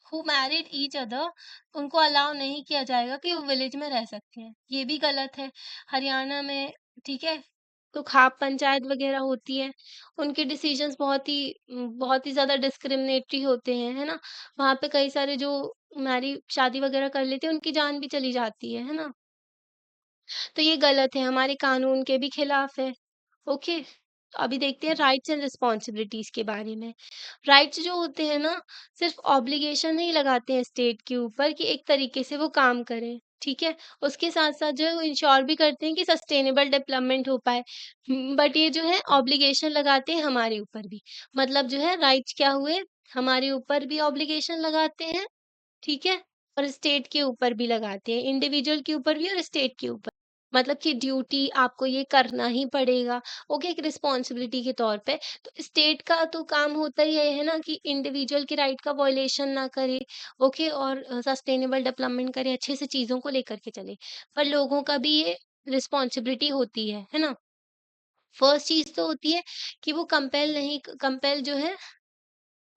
हु मैरिड ईच अदर, उनको अलाउ नहीं किया जाएगा कि वो विलेज में रह सकते हैं। ये भी गलत है हरियाणा में, ठीक है? तो खाप पंचायत वगैरह होती है, उनके डिसीजंस बहुत ही ज़्यादा डिस्क्रिमिनेटरी होते हैं, है ना? वहाँ पे कई सारे जो शादी वगैरह कर लेते हैं, उनकी जान भी चली जाती है ना? तो ये गलत है, हमारे कानून के भी खिलाफ है। ओके, तो अभी देखते हैं राइट्स एंड रिस्पॉन्सिबिलिटीज़ के बारे में। राइट्स जो होते हैं ना, सिर्फ़ ऑब्लिगेशन नहीं लगाते हैं स्टेट के ऊपर कि एक तरीके से वो काम करें, ठीक है? उसके साथ-साथ जो है वो इंश्योर भी करते हैं कि सस्टेनेबल डेवलपमेंट हो पाए। बट ये जो है ऑब्लिगेशन लगाते हैं हमारे ऊपर भी। मतलब जो है राइट्स क्या हुए, हमारे ऊपर भी ऑब्लिगेशन लगाते हैं, ठीक है? और स्टेट के ऊपर भी लगाते हैं, इंडिविजुअल के ऊपर भी और स्टेट के ऊपर। मतलब कि ड्यूटी आपको ये करना ही पड़ेगा, ओके, एक रिस्पॉन्सिबिलिटी के तौर पे। तो स्टेट का तो काम होता ही ये है ना कि इंडिविजुअल के राइट का वायलेशन ना करे, ओके, और सस्टेनेबल डेवलपमेंट करे, अच्छे से चीज़ों को लेकर के चले। पर लोगों का भी ये रिस्पॉन्सिबिलिटी होती है ना? फर्स्ट चीज़ तो होती है कि वो कंपेल जो है,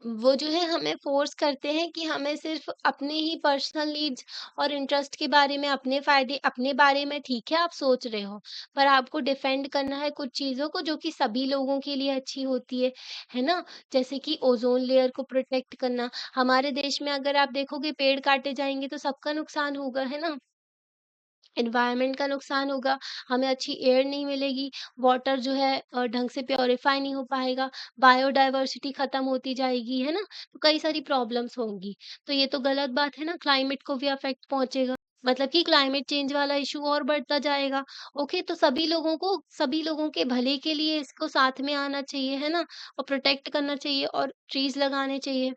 वो जो है हमें फ़ोर्स करते हैं कि हमें सिर्फ़ अपने ही पर्सनल नीड्स और इंटरेस्ट के बारे में, अपने फ़ायदे अपने बारे में, ठीक है, आप सोच रहे हो, पर आपको डिफेंड करना है कुछ चीज़ों को जो कि सभी लोगों के लिए अच्छी होती है ना? जैसे कि ओज़ोन लेयर को प्रोटेक्ट करना। हमारे देश में अगर आप देखोगे पेड़ काटे जाएँगे तो सबका नुकसान होगा, है ना? एनवायरनमेंट का नुकसान होगा, हमें अच्छी एयर नहीं मिलेगी, वाटर जो है ढंग से प्यूरिफाई नहीं हो पाएगा, बायोडायवर्सिटी खत्म होती जाएगी, है ना? तो कई सारी प्रॉब्लम्स होंगी। तो ये तो गलत बात है ना, क्लाइमेट को भी अफेक्ट पहुँचेगा। मतलब कि क्लाइमेट चेंज वाला इश्यू और बढ़ता जाएगा। ओके, तो सभी लोगों के भले के लिए इसको साथ में आना चाहिए, है ना? और प्रोटेक्ट करना चाहिए और ट्रीज़ लगाने चाहिए।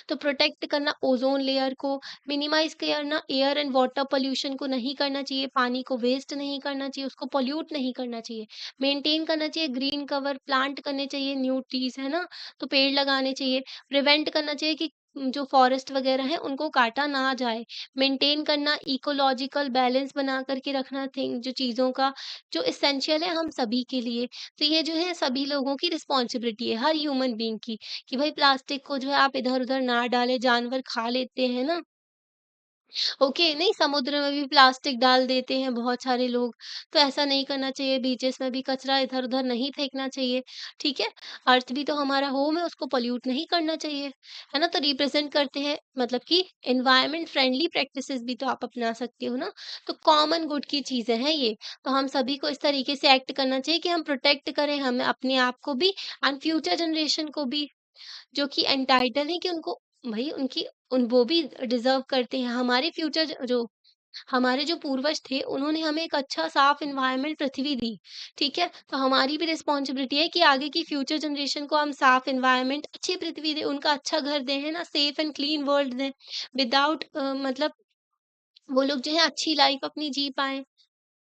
तो प्रोटेक्ट करना ओज़ोन लेयर को, मिनिमाइज़ करना एयर एंड वाटर पॉल्यूशन को नहीं करना चाहिए, पानी को वेस्ट नहीं करना चाहिए, उसको पॉल्यूट नहीं करना चाहिए। मेंटेन करना चाहिए ग्रीन कवर, प्लांट करने चाहिए न्यू ट्रीज़, है ना? तो पेड़ लगाने चाहिए, प्रिवेंट करना चाहिए कि जो फॉरेस्ट वगैरह है उनको काटा ना जाए। मेंटेन करना, इकोलॉजिकल बैलेंस बना कर के रखना थिंग जो चीज़ों का जो एसेंशियल है हम सभी के लिए। तो ये जो है सभी लोगों की रिस्पॉन्सिबिलिटी है, हर ह्यूमन बीइंग की। कि भाई प्लास्टिक को जो है आप इधर-उधर ना डालें, जानवर खा लेते हैं ना। ओके, नहीं समुद्र में भी प्लास्टिक डाल देते हैं बहुत सारे लोग, तो ऐसा नहीं करना चाहिए, बीचेस में भी कचरा इधर-उधर नहीं फेंकना चाहिए, ठीक है? अर्थ भी तो हमारा होम है, उसको पॉल्यूट नहीं करना चाहिए, है ना? तो रिप्रेज़ेंट करते हैं मतलब कि एनवायरनमेंट फ्रेंडली प्रैक्टिसेस भी तो आप अपना सकते हो ना, तो कॉमन गुड की चीज़ें हैं ये, तो हम सभी को इस तरीके से एक्ट करना चाहिए कि हम प्रोटेक्ट करें हम अपने आप को भी एंड फ्यूचर जनरेशन को भी। जो कि एंटाइटल है कि उनको भई उनकी उन वो भी डिज़र्व करते हैं। हमारे फ्यूचर जो हमारे जो पूर्वज थे, उन्होंने हमें एक अच्छा साफ एनवायरनमेंट पृथ्वी दी, ठीक है? तो हमारी भी रिस्पॉन्सिबिलिटी है कि आगे की फ्यूचर जनरेशन को हम साफ एनवायरनमेंट, अच्छी पृथ्वी दें, उनका अच्छा घर दें, है ना? सेफ एंड क्लीन वर्ल्ड दें, विदाउट मतलब वो लोग जो है अच्छी लाइफ़ अपनी जी पाएँ।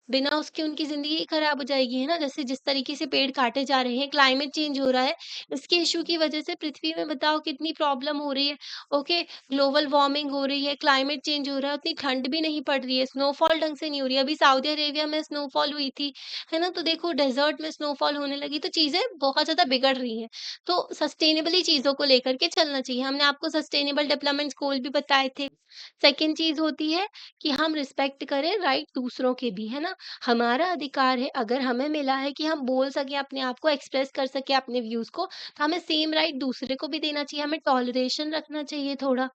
बिना उसके उनकी ज़िंदगी खराब हो जाएगी, है ना? जैसे जिस तरीके से पेड़ काटे जा रहे हैं, क्लाइमेट चेंज हो रहा है, इसके इश्यू की वजह से पृथ्वी में बताओ कितनी प्रॉब्लम हो रही है। ओके, ग्लोबल वार्मिंग हो रही है, क्लाइमेट चेंज हो रहा है, उतनी ठंड भी नहीं पड़ रही है, स्नोफॉल ढंग से नहीं हो रही है। अभी सऊदी अरेबिया में स्नोफॉल हुई थी, है ना? तो देखो डेज़र्ट में स्नोफॉल होने लगी, तो चीज़ें बहुत ज़्यादा बिगड़ रही हैं। तो सस्टेनेबली चीज़ों को लेकर के चलना चाहिए। हमने आपको सस्टेनेबल डेवलपमेंट गोल भी बताए थे। सेकंड चीज़ होती है कि हम रिस्पेक्ट करें राइट दूसरों के भी, है ना? हमारा अधिकार है अगर हमें मिला है कि हम बोल सकें अपने आप को एक्सप्रेस कर सकें अपने व्यूज़ को, तो हमें सेम राइट दूसरे को भी देना चाहिए, हमें टॉलरेशन रखना चाहिए थोड़ा।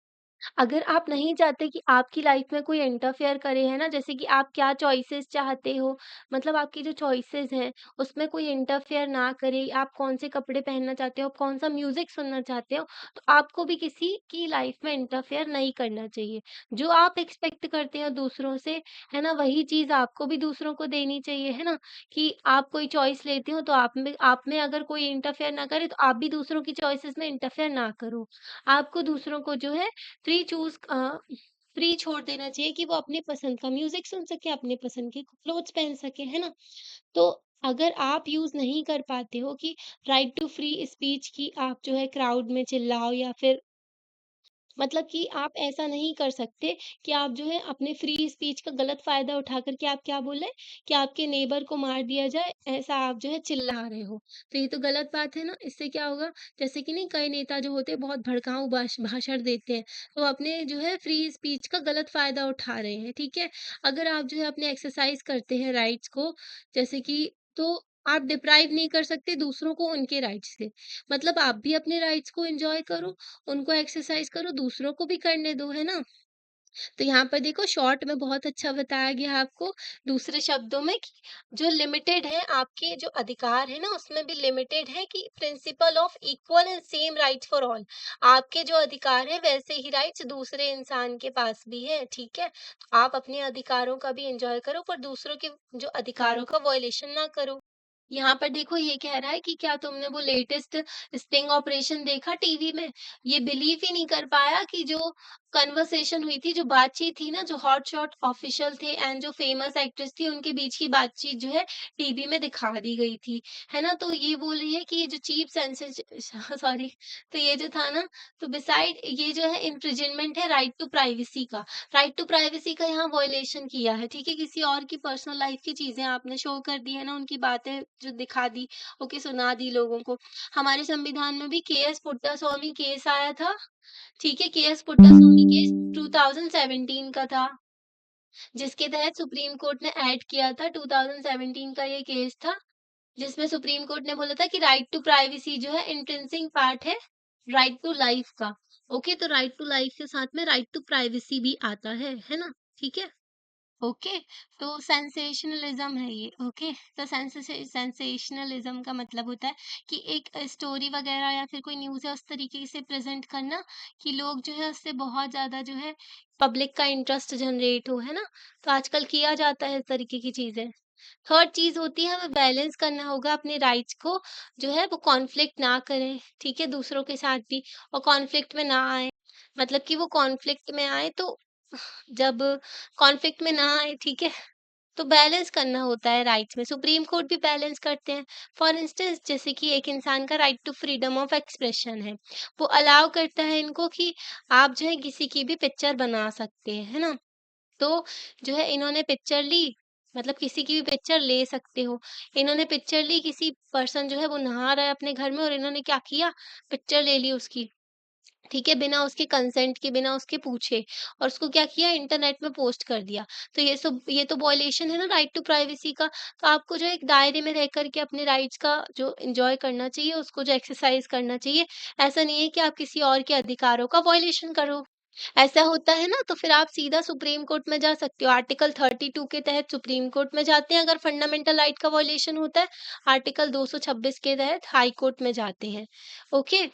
अगर आप नहीं चाहते कि आपकी लाइफ में कोई इंटरफेयर करे, है ना? जैसे कि आप क्या चॉइसेस चाहते हो, मतलब आपकी जो चॉइसेस हैं, उसमें कोई इंटरफेयर ना करे, आप कौन से कपड़े पहनना चाहते हो, कौन-सा म्यूज़िक सुनना चाहते हो, तो आपको भी किसी की लाइफ में इंटरफेयर नहीं करना चाहिए। जो आप एक्सपेक्ट करते हो दूसरों से, है ना? वही चीज़ आपको भी दूसरों को देनी चाहिए, है ना? कि आप कोई चॉइस लेते हो, तो आप में अगर कोई इंटरफेयर ना करे, तो आप भी दूसरों की चॉइसेस में इंटरफेयर ना करो। आपको दूसरों को जो है फ्री छोड़ देना चाहिए कि वो अपनी पसंद का म्यूज़िक सुन सके, अपने पसंद के क्लोथ्स पहन सके, है ना? तो अगर आप यूज़ नहीं कर पाते हो कि राइट टू फ्री स्पीच की आप जो है क्राउड में चिल्लाओ या फिर मतलब कि आप ऐसा नहीं कर सकते कि आप जो है अपने फ्री स्पीच का गलत फ़ायदा उठा कर के आप क्या बोले कि आपके नेबर को मार दिया जाए, ऐसा आप जो है चिल्ला रहे हो। तो ये तो गलत बात है ना, इससे क्या होगा जैसे कि नहीं कई नेता जो होते हैं बहुत भड़काऊ भाषण देते हैं, तो अपने जो है फ्री स्पीच का गलत फ़ायदा उठा रहे हैं, ठीक है? अगर आप जो है अपने एक्सरसाइज़ करते हैं राइट्स को जैसे कि तो आप डिप्राइव नहीं कर सकते दूसरों को उनके राइट्स से। मतलब आप भी अपने राइट्स को एन्जॉय करो उनको एक्सरसाइज़ करो, दूसरों को भी करने दो, है ना? तो यहाँ पर देखो शॉर्ट में बहुत अच्छा बताया गया है आपको, दूसरे शब्दों में कि जो लिमिटेड है, आपके जो अधिकार है ना, उसमें भी लिमिटेड है कि principle of equal and same rights for all. आपके जो अधिकार है, वैसे ही राइट्स दूसरे इंसान के पास भी है, ठीक है? तो आप अपने अधिकारों का भी एन्जॉय करो, पर दूसरों के जो अधिकारों का वॉयलेशन ना करो। यहाँ पर देखो ये कह रहा है कि क्या तुमने वो लेटेस्ट स्टिंग ऑपरेशन देखा टीवी में? ये बिलीव ही नहीं कर पाया कि जो कन्वर्सेशन हुई थी, जो बातचीत थी ना, जो हॉटशॉट ऑफिशियल थे एंड जो फेमस एक्ट्रेस थी, उनके बीच की बातचीत जो है टीवी में दिखा दी गई थी, है ना? तो ये बोल रही है कि ये जो चीप सेंसर सॉरी तो ये जो था ना, तो बिसाइड ये जो है इन्फ्रिजमेंट है राइट टू प्राइवेसी का। राइट टू प्राइवेसी का यहाँ वॉयलेशन किया है, ठीक है? किसी और की पर्सनल लाइफ की चीज़ें आपने शो कर दी है ना, उनकी बातें जो दिखा दी, ओके सुना दी लोगों को। हमारे संविधान में भी केएस पुट्टास्वामी केस आया था, ठीक है? केएस पुट्टास्वामी केस 2017 का था, जिसके तहत सुप्रीम कोर्ट ने ऐड किया था 2017 का ये केस था, जिसमें सुप्रीम कोर्ट ने बोला था कि राइट टू प्राइवेसी जो है इंट्रिंसिक पार्ट है राइट टू लाइफ का। ओके, तो राइट टू लाइफ के साथ में राइट टू प्राइवेसी भी आता है ना? ठीक है? ओके। तो सेंसेशनलिज्म है ये। ओके। तो सेंसेशनलिज्म का मतलब होता है कि एक स्टोरी वगैरह या फिर कोई न्यूज़ है उस तरीके से प्रेजेंट करना कि लोग जो है उससे बहुत ज़्यादा जो है पब्लिक का इंटरेस्ट जनरेट हो, है ना? तो आजकल किया जाता है इस तरीके की चीज़ें। थर्ड चीज़ होती है हमें बैलेंस करना होगा अपने राइट्स को, जो है वो कॉन्फ्लिक्ट ना करें, ठीक है? दूसरों के साथ भी और कॉन्फ्लिक्ट में ना आए। मतलब कि वो कॉन्फ्लिक्ट में आए तो जब कॉन्फ्लिक्ट में ना आए, ठीक है? तो बैलेंस करना होता है राइट्स में। सुप्रीम कोर्ट भी बैलेंस करते हैं। फॉर इंस्टेंस जैसे कि एक इंसान का right to freedom of expression है। वो अलाउ करता है इनको कि आप जो है किसी की भी पिक्चर बना सकते हैं, है ना? तो जो है इन्होंने पिक्चर ली, मतलब किसी की भी पिक्चर ले सकते हो। इन्होंने पिक्चर ली, किसी पर्सन जो है वो नहा रहा है अपने घर में और इन्होंने क्या किया, पिक्चर ले ली उसकी। ठीक है, बिना उसके कंसेंट के, बिना उसके पूछे और उसको क्या किया इंटरनेट में पोस्ट कर दिया। तो ये तो वॉयलेशन है ना राइट टू प्राइवेसी का। तो आपको जो है एक दायरे में रह कर के अपने राइट्स का जो एन्जॉय करना चाहिए, उसको जो एक्सरसाइज़ करना चाहिए। ऐसा नहीं है कि आप किसी और के अधिकारों का वॉयलेशन करो। ऐसा होता है ना तो फिर आप सीधा सुप्रीम कोर्ट में जा सकते हो। आर्टिकल 32 के तहत सुप्रीम कोर्ट में जाते हैं अगर फंडामेंटल राइट का वॉयलेशन होता है। आर्टिकल 226 के तहत हाई कोर्ट में जाते हैं। ओके।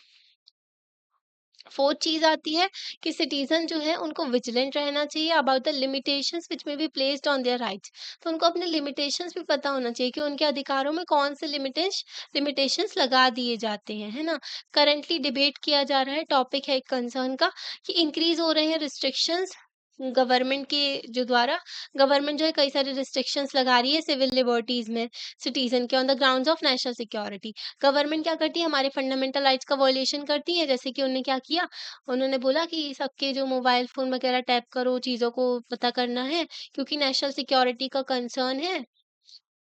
फोर्थ चीज़ आती है कि सिटीज़न जो है उनको विजिलेंट रहना चाहिए about the limitations which may be placed on their rights. तो उनको अपने लिमिटेशंस भी पता होना चाहिए कि उनके अधिकारों में कौन से लिमिटेशंस लगा दिए जाते हैं, है ना? करंटली डिबेट किया जा रहा है, टॉपिक है एक कंसर्न का कि इंक्रीज़ हो रहे हैं रिस्ट्रिक्शंस गवर्नमेंट के जो द्वारा गवर्नमेंट जो है कई सारे रिस्ट्रिक्शंस लगा रही है सिविल लिबर्टीज़ में सिटीज़न के on the grounds of national security. Government क्या करती है हमारे फंडामेंटल राइट्स का वॉयलेशन करती है। जैसे कि उन्होंने क्या किया, उन्होंने बोला कि सबके जो मोबाइल फ़ोन वगैरह टैप करो, चीज़ों को पता करना है क्योंकि नेशनल सिक्योरिटी का कंसर्न है।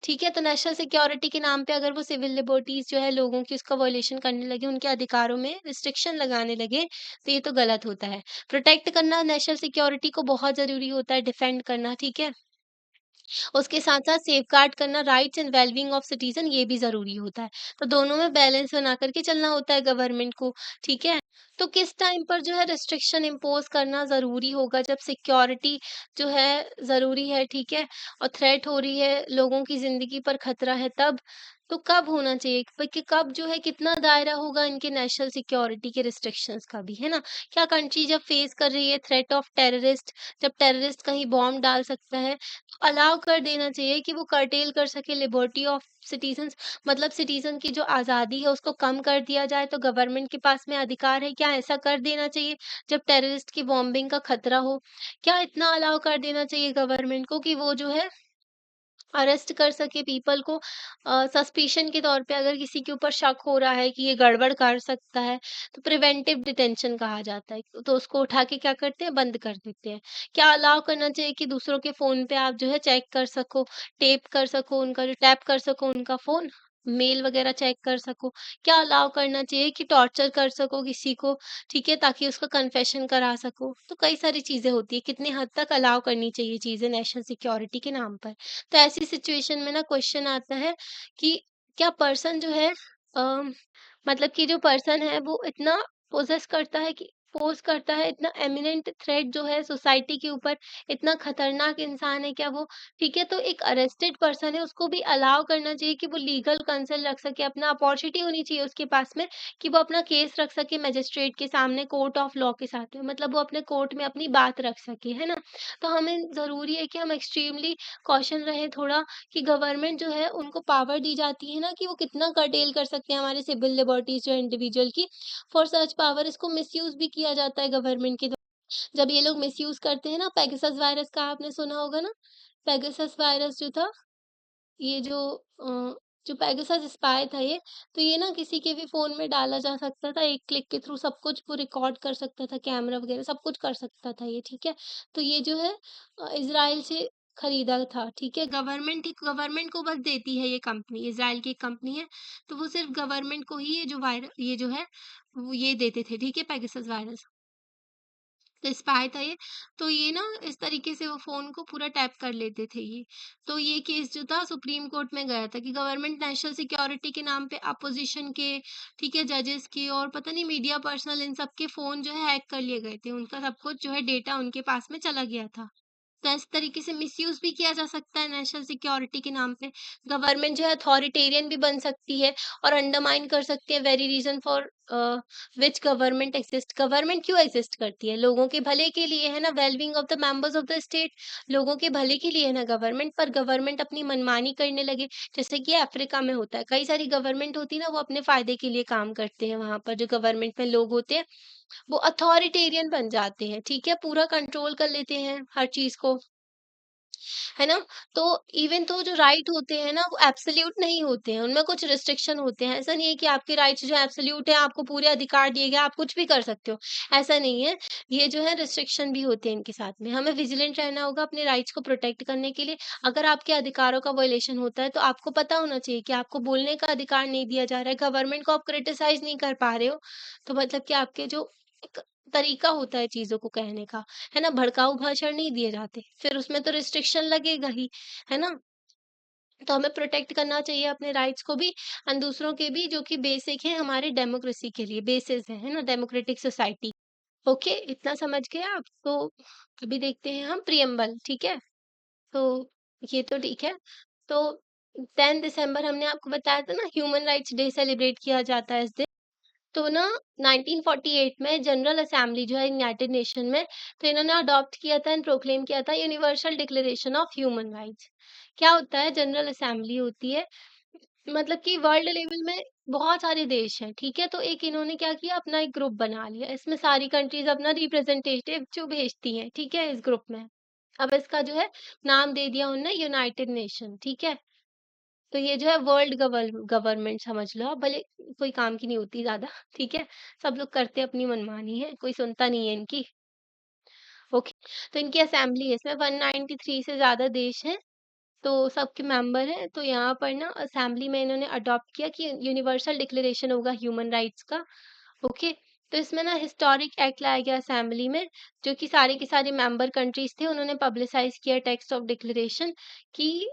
ठीक है, तो नेशनल सिक्योरिटी के नाम पे अगर वो सिविल लिबर्टीज़ जो है लोगों की उसका वॉयलेशन करने लगे, उनके अधिकारों में रिस्ट्रिक्शन लगाने लगे, तो ये तो गलत होता है। प्रोटेक्ट करना नेशनल सिक्योरिटी को बहुत ज़रूरी होता है, डिफेंड करना, ठीक है? उसके साथ-साथ सेफगार्ड करना rights and wellbeing of citizen ये भी ज़रूरी होता है। तो दोनों में बैलेंस बना कर के चलना होता है गवर्नमेंट को, ठीक है? तो किस टाइम पर जो है रिस्ट्रिक्शन इम्पोज़ करना ज़रूरी होगा जब सिक्योरिटी जो है ज़रूरी है, ठीक है? और थ्रेट हो रही है, लोगों की ज़िंदगी पर खतरा है तब? तो कब होना चाहिए? कि कब जो है कितना दायरा होगा इनके नेशनल सिक्योरिटी के रिस्ट्रिक्शंस का भी, है ना? क्या कंट्री जब फेस कर रही है थ्रेट ऑफ टेररिस्ट, जब टेररिस्ट कहीं बॉम्ब डाल सकता है अलाउ कर देना चाहिए कि वो कर्टेल कर सके लिबर्टी ऑफ सिटीजन्स। मतलब सिटीजन की जो आज़ादी है उसको कम कर दिया जाए तो गवर्नमेंट के पास में अधिकार है क्या ऐसा कर देना चाहिए जब टेररिस्ट की बॉम्बिंग का खतरा हो? क्या इतना अलाउ कर देना चाहिए गवर्नमेंट को कि वो जो है अरेस्ट कर सके पीपल को सस्पिशन के तौर पे अगर किसी के ऊपर शक हो रहा है कि ये गड़बड़ कर सकता है, तो प्रिवेंटिव डिटेंशन कहा जाता है। तो उसको उठा के क्या करते हैं, बंद कर देते हैं। क्या अलाउ करना चाहिए कि दूसरों के फ़ोन पे आप जो है चेक कर सको, टेप कर सको उनका जो टैप कर सको उनका फ़ोन, मेल वगैरह चेक कर सको? क्या अलाउ करना चाहिए कि टॉर्चर कर सको किसी को, ठीक है, ताकि उसका कन्फेशन करा सको? तो कई सारी चीज़ें होती हैं, कितनी हद तक अलाउ करनी चाहिए चीज़ें नेशनल सिक्योरिटी के नाम पर। तो ऐसी सिचुएशन में ना क्वेश्चन आता है कि क्या पर्सन जो है मतलब कि जो पर्सन है वो इतना पोजेस करता है कि पोज करता है इतना एमिनेंट थ्रेट जो है सोसाइटी के ऊपर इतना खतरनाक इंसान है क्या वो ठीक है तो एक अरेस्टेड पर्सन है उसको भी अलाउ करना चाहिए कि वो लीगल कंसर्न रख सके अपना अपॉर्चुनिटी होनी चाहिए उसके पास में कि वो अपना केस रख सके मजिस्ट्रेट के सामने कोर्ट ऑफ लॉ के साथ में मतलब वो अपने कोर्ट में अपनी बात रख सके है ना। तो हमें जरूरी है कि हम एक्सट्रीमली कॉशन रहे थोड़ा कि गवर्नमेंट जो है उनको पावर दी जाती है ना कि वो कितना कर्टेल कर सकते हैं हमारे सिविल लिबर्टीज जो इंडिविजुअल की। फॉर सच पावर इसको मिसयूज भी किया जाता है गवर्नमेंट के द्वारा। जब ये लोग मिसयूज करते हैं ना पेगासस वायरस का आपने सुना होगा ना। पेगासस वायरस जो था ये जो पेगासस स्पाई था ये, तो ये ना किसी के भी फ़ोन में डाला जा सकता था, एक क्लिक के थ्रू सब कुछ वो रिकॉर्ड कर सकता था, कैमरा वगैरह सब कुछ कर सकता था ये, ठीक है? तो ये जो है इज़राइल से खरीदा था, ठीक है? गवर्नमेंट को बस देती है ये कंपनी, इज़राइल की एक कंपनी है, तो वो सिर्फ़ गवर्नमेंट को ही ये जो है, वो ये देते थे, ठीक है? Pegasus virus. तो स्पाई था ये, तो ये ना इस तरीके से वो फ़ोन को पूरा टैप कर लेते थे ये। तो ये केस जो था सुप्रीम कोर्ट में गया था कि गवर्नमेंट नेशनल सिक्योरिटी के नाम पे अपोज़िशन के, ठीक है, जजेस के और पता नहीं मीडिया पर्सनल इन सब के फ़ोन जो है हैक कर लिए गए थे। उनका सब कुछ जो है डेटा उनके पास में चला गया था। तो इस तरीके से मिसयूज भी किया जा सकता है नेशनल सिक्योरिटी के नाम पे। गवर्नमेंट जो है अथॉरिटेरियन भी बन सकती है और अंडरमाइन कर सकती है very reason for which government exist. Government क्यों एग्जिस्ट करती है? लोगों के भले के लिए है ना, wellbeing of the members of the state. लोगों के भले के लिए है ना गवर्नमेंट, पर गवर्नमेंट अपनी मनमानी करने लगे, जैसे कि अफ्रीका में होता है। कई सारी गवर्नमेंट होती है ना, वो अपने फायदे के लिए काम करते हैं। वहां पर जो गवर्नमेंट में लोग होते हैं वो अथॉरिटेरियन बन जाते हैं, ठीक है, पूरा कंट्रोल कर लेते हैं हर चीज को, है ना? तो इवन तो जो राइट होते हैं ना, वो एब्सोल्यूट नहीं होते हैं, उनमें कुछ रिस्ट्रिक्शन होते हैं। ऐसा नहीं है कि आपके राइट्स जो एब्सोल्यूट है, आपको पूरे अधिकार दिए गए, आप कुछ भी कर सकते हो, ऐसा नहीं है। ये जो है रिस्ट्रिक्शन भी होते हैं इनके साथ में। हमें विजिलेंट रहना होगा अपने राइट्स को प्रोटेक्ट करने के लिए। अगर आपके अधिकारों का वायलेशन होता है, तो आपको पता होना चाहिए कि आपको बोलने का अधिकार नहीं दिया जा रहा है, गवर्नमेंट को आप क्रिटिसाइज़ नहीं कर पा रहे हो, तो मतलब कि आपके जो एक तरीका होता है चीज़ों को कहने का, है ना? भड़काऊ भाषण नहीं दिए जाते, फिर उसमें तो रिस्ट्रिक्शन लगेगा ही, है ना? तो हमें प्रोटेक्ट करना चाहिए अपने राइट्स को भी एंड दूसरों के भी, जो कि बेसिक है हमारी डेमोक्रेसी के लिए, बेसिस है ना? Democratic society. ओके, इतना समझ गए आप? तो अभी देखते हैं हम प्रिएम्बल, ठीक है? तो ये तो ठीक है। तो 10 दिसंबर हमने आपको बताया था ना, ह्यूमन राइट्स डे सेलिब्रेट किया जाता है इस दिन। तो ना 1948 में जनरल असेंबली जो है यूनाइटेड नेशन में, तो इन्होंने अडॉप्ट किया था एंड प्रोक्लेम किया था universal declaration of human rights. क्या होता है? जनरल असेंबली होती है, मतलब कि वर्ल्ड लेवल में बहुत सारे देश हैं, ठीक है? तो एक इन्होंने क्या किया, अपना एक ग्रुप बना लिया, इसमें सारी कंट्रीज अपना रिप्रेजेंटेटिव जो भेजती हैं, ठीक है, इस ग्रुप में। अब इसका जो है नाम दे दिया उन्होंने यूनाइटेड नेशन, ठीक है? तो ये जो है वर्ल्ड गवर्नमेंट समझ लो आप, भले कोई काम की नहीं होती ज़्यादा, ठीक है? सब लोग करते अपनी मनमानी है, कोई सुनता नहीं है इनकी। ओके, तो इनकी असेंबली है, इसमें 193 से ज़्यादा देश हैं, तो सबके मेंबर हैं। तो यहाँ पर ना असेंबली में इन्होंने अडॉप्ट किया कि यूनिवर्सल डिक्लेरेशन होगा ह्यूमन राइट्स का। ओके, तो इसमें ना हिस्टोरिक एक्ट लाया गया असेंबली में, जो कि सारे के सारे मेंबर कंट्रीज थे, उन्होंने पब्लिसाइज किया टेक्स्ट ऑफ डिक्लेरेशन कि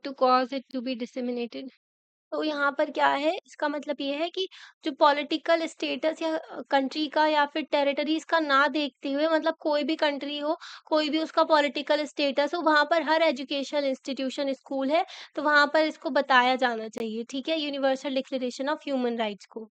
to cause it to be disseminated. तो यहाँ पर क्या है, इसका मतलब ये है कि जो पॉलिटिकल स्टेटस या कंट्री का या फिर टेरिटरीज़ का ना देखते हुए, मतलब कोई भी कंट्री हो, कोई भी उसका पॉलिटिकल स्टेटस हो, वहाँ पर हर एजुकेशनल इंस्टीट्यूशन, स्कूल है, तो वहाँ पर इसको बताया जाना चाहिए, ठीक है? Universal declaration of human rights को।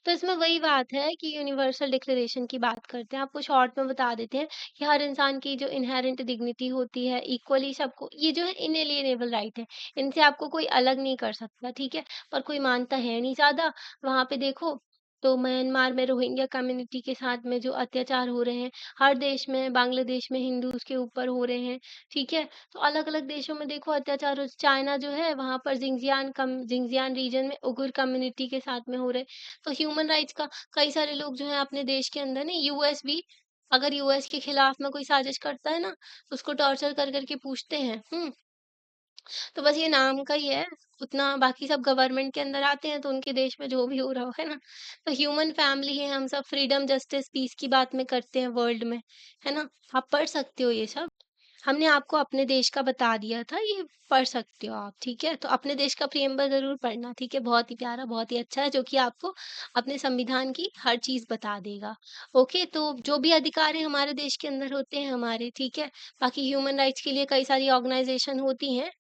तो इसमें वही बात है कि यूनिवर्सल डिक्लेरेशन की बात करते हैं। आपको शॉर्ट में बता देते हैं कि हर इंसान की जो इन्हेरेंट डिग्निटी होती है, इक्वली सबको, ये जो है इनएलिएनेबल राइट है। इनसे आपको कोई अलग नहीं कर सकता, ठीक है? पर कोई मानता है नहीं ज़्यादा। वहाँ पे देखो, तो म्यांमार में रोहिंग्या कम्युनिटी के साथ में जो अत्याचार हो रहे हैं, हर देश में, बांग्लादेश में हिंदूज़ के ऊपर हो रहे हैं, ठीक है? तो अलग-अलग देशों में देखो अत्याचार हो, चाइना जो है वहाँ पर ज़िंगजियान रीजन में उइगर कम्युनिटी के साथ में हो रहे। तो ह्यूमन राइट्स का कई सारे लोग जो हैं अपने देश के अंदर ना, यूएस भी, अगर यूएस के खिलाफ में कोई साजिश करता है ना, तो उसको टॉर्चर कर कर के पूछते हैं। तो बस ये नाम का ही है, उतना बाकी सब गवर्नमेंट के अंदर आते हैं, तो उनके देश में जो भी हो रहा हो, है ना? तो ह्यूमन फैमिली है, हम सब फ्रीडम, जस्टिस, पीस की बात में करते हैं वर्ल्ड में, है ना? आप पढ़ सकते हो ये सब। हमने आपको अपने देश का बता दिया था, ये पढ़ सकते हो आप, ठीक है? तो अपने देश का प्रिएम्बल ज़रूर पढ़ना, ठीक है? बहुत ही प्यारा, बहुत ही अच्छा है, जो कि आपको अपने संविधान की हर चीज़ बता देगा। ओके, तो जो भी अधिकार हैं हमारे देश के अंदर होते हैं हमारे, ठीक है? बाकी ह्यूमन राइट्स के लिए कई सारी ऑर्गनाइज़ेशन होती हैं,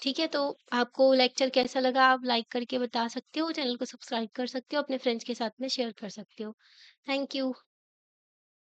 ठीक है? तो आपको लेक्चर कैसा लगा, आप लाइक करके बता सकते हो, चैनल को सब्सक्राइब कर सकते हो, अपने फ्रेंड्स के साथ में शेयर कर सकते हो। Thank you.